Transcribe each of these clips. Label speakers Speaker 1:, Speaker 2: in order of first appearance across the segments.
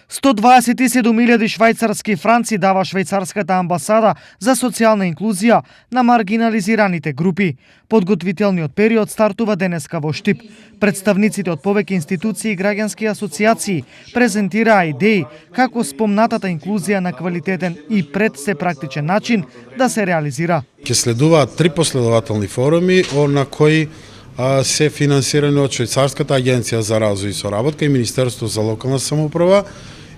Speaker 1: 127.000 швајцарски франци дава швајцарската амбасада за социјална инклузија на маргинализираните групи. Подготвителниот период стартува денеска во Штип. Представниците од повеќе институции и граѓански асоцијации презентираа идеи како спомнатата инклузија на квалитетен и пред се практичен начин да се реализира.
Speaker 2: Ќе следуваат 3 последователни форуми на кои се финансирани од Швајцарската агенција за развој и соработка и Министерството за локална самоуправа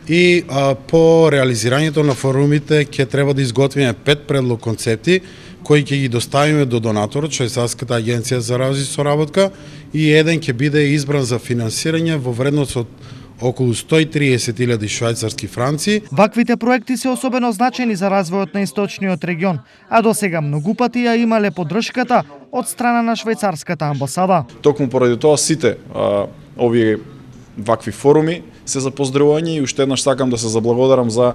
Speaker 2: и по реализирањето на форумите ќе треба да изготвиме 5 предлог концепти кои ќе ги доставиме до донаторот Швајцарската агенција за развој и соработка и еден ќе биде избран за финансирање во вредност од околу 130.000 швајцарски франци.
Speaker 1: Ваквите проекти се особено значени за развојот на источниот регион, а досега многу пати ја имале поддршката од страна на швајцарската амбасада.
Speaker 3: Токму поради тоа сите овие вакви форуми се за поздравување и уште еднаш сакам да се заблагодарам за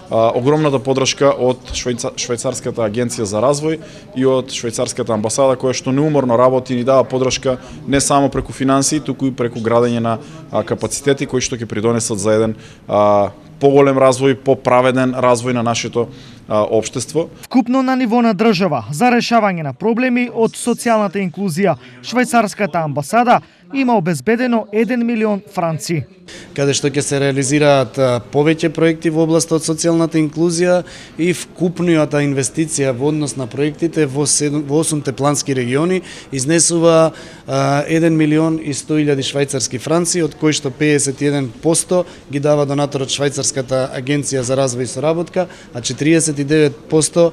Speaker 3: огромната поддршка од Швајцарската агенција за развој и од Швајцарската амбасада која што неуморно работи и ни дава поддршка не само преку финансии, туку и преку градење на капацитети кои што ќе придонесат за еден поголем развој, поправеден развој на нашето општество.
Speaker 1: Вкупно на ниво на држава за решавање на проблеми од социјалната инклузија, швајцарската амбасада има обезбедено 1 милион франци.
Speaker 4: Каде што ќе се реализираат повеќе проекти во областа од социјалната инклузија и вкупниот инвестиција во однос на проектите во 8 плански региони изнесува 1 милион и 100.000 швајцарски франци, од кои што 51% ги дава донаторот Швајцарската агенција за развој и соработка, а 49%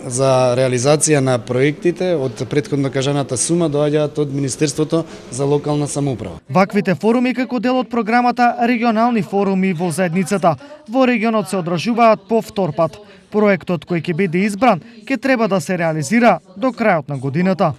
Speaker 4: за реализација на проектите од претходно кажаната сума доаѓаат од Министерството за локална самоуправа.
Speaker 1: Ваквите форуми како дел од програмата регионални форуми во заедницата во регионот се одржуваат по втор пат. Проектот кој ќе биде избран ќе треба да се реализира до крајот на годината.